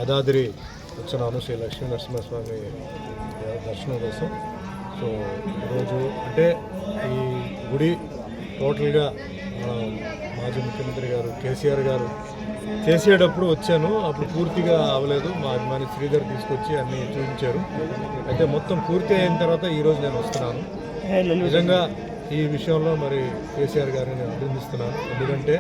యాదాద్రి వచ్చిన శ్రీ లక్ష్మీ నరసింహస్వామి దర్శనం కోసం. సో ఈరోజు అంటే ఈ గుడి టోటల్గా మాజీ ముఖ్యమంత్రి గారు కేసీఆర్ గారు చేసేటప్పుడు వచ్చాను, అప్పుడు పూర్తిగా అవ్వలేదు. మా అభిమాని శ్రీధర్ తీసుకొచ్చి అన్నీ చూపించారు. అయితే మొత్తం పూర్తి అయిన తర్వాత ఈరోజు నేను వస్తున్నాను. నిజంగా ఈ విషయంలో మరి కేసీఆర్ గారిని నేను అభినందిస్తున్నాను. ఎందుకంటే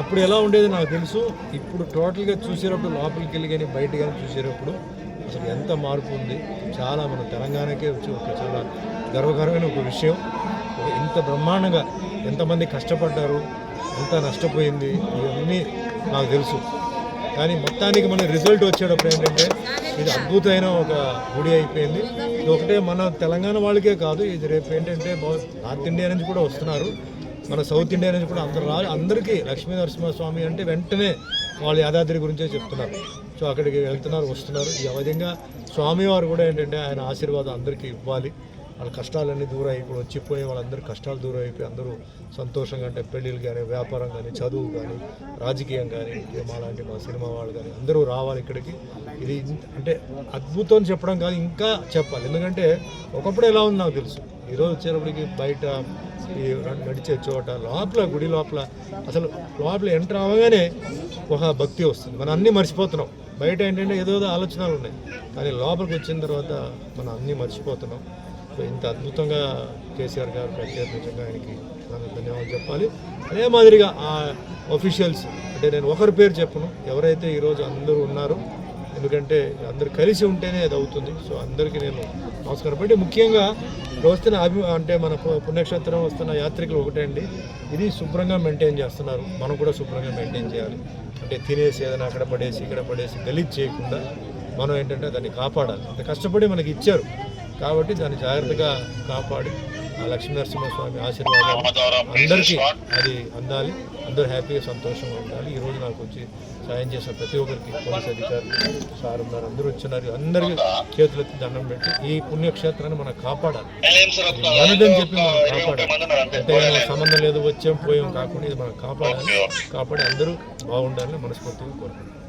అప్పుడు ఎలా ఉండేది నాకు తెలుసు, ఇప్పుడు టోటల్గా చూసేటప్పుడు లోపలికి వెళ్ళి కానీ బయట కానీ చూసేటప్పుడు అసలు ఎంత మార్పు ఉంది. చాలా మన తెలంగాణకే వచ్చి ఒక చాలా గర్వకరమైన ఒక విషయం. ఇంత బ్రహ్మాండంగా ఎంతమంది కష్టపడ్డారు, ఎంత నష్టపోయింది, ఇవన్నీ నాకు తెలుసు. కానీ మొత్తానికి మన రిజల్ట్ వచ్చేటప్పుడు ఏంటంటే ఇది అద్భుతమైన ఒక గుడి అయిపోయింది. ఇది ఒకటే మన తెలంగాణ వాళ్ళకే కాదు, ఇది రేపు ఏంటంటే నార్త్ ఇండియా నుంచి కూడా వస్తున్నారు, మన సౌత్ ఇండియా నుంచి కూడా అందరికీ లక్ష్మీ నరసింహస్వామి అంటే వెంటనే వాళ్ళు యాదాద్రి గురించే చెప్తున్నారు. సో అక్కడికి వెళ్తున్నారు, వస్తున్నారు. ఈ విధంగా స్వామివారు కూడా ఏంటంటే ఆయన ఆశీర్వాదం అందరికీ ఇవ్వాలి. వాళ్ళ కష్టాలన్నీ దూరం అయిపోయి వచ్చిపోయి వాళ్ళందరూ కష్టాలు దూరం అయిపోయి అందరూ సంతోషంగా, అంటే పెళ్ళిళ్ళు కానీ, వ్యాపారం కానీ, చదువు కానీ, రాజకీయం కానీ, మాలాంటి మా సినిమా వాళ్ళు కానీ అందరూ రావాలి ఇక్కడికి. ఇది అంటే అద్భుతం చెప్పడం కాదు, ఇంకా చెప్పాలి. ఎందుకంటే ఒకప్పుడు ఎలా ఉంది నాకు తెలుసు, ఈరోజు వచ్చేటప్పటికి బయట ఈ నడిచే చోట లోపల గుడి లోపల అసలు లోపల ఎంటర్ అవ్వగానే ఒక భక్తి వస్తుంది. మనం అన్నీ మర్చిపోతున్నాం. బయట ఏంటంటే ఏదో ఆలోచనలు ఉన్నాయి, కానీ లోపలికి వచ్చిన తర్వాత మనం అన్నీ మర్చిపోతున్నాం. సో ఇంత అద్భుతంగా కేసీఆర్ గారు ప్రత్యేక నిజంగా ఆయనకి ధన్యవాదాలు చెప్పాలి. అదే మాదిరిగా ఆ ఆఫీషియల్స్, అంటే నేను ఒకరి పేరు చెప్పను, ఎవరైతే ఈరోజు అందరూ ఉన్నారో, ఎందుకంటే అందరు కలిసి ఉంటేనే అది అవుతుంది. సో అందరికీ నేను నమస్కారం పెట్టి, ముఖ్యంగా వస్తున్న అంటే మన పుణ్యక్షేత్రం వస్తున్న యాత్రికులు ఒకటే అండి, ఇది శుభ్రంగా మెయింటైన్ చేస్తున్నారు, మనం కూడా శుభ్రంగా మెయింటైన్ చేయాలి. అంటే తినేసి ఏదైనా అక్కడ పడేసి ఇక్కడ పడేసి గలీజ్ చేయకుండా మనం ఏంటంటే దాన్ని కాపాడాలి. అంత కష్టపడి మనకి ఇచ్చారు కాబట్టి దాన్ని జాగ్రత్తగా కాపాడి ఆ లక్ష్మీనరసింహస్వామి ఆశీర్వాదం అందరికీ అది అందాలి. అందరూ హ్యాపీగా సంతోషంగా ఉండాలి. ఈరోజు నాకు వచ్చి సాయం చేసిన ప్రతి ఒక్కరికి పోలీస్ అధికారులు సార్ ఉన్నారు, అందరూ వచ్చినారు, అందరికీ చేతులెత్తి దండం పెట్టి ఈ పుణ్యక్షేత్రాన్ని మనం కాపాడాలి. మనదని చెప్పి మనం కాపాడాలి. అంతేగాని సంబంధం లేదు వచ్చాం పోయాం కాకుండా ఇది మనం కాపాడాలి. కాపాడి అందరూ బాగుండాలని మనస్ఫూర్తిగా కోరుకుంటున్నాం.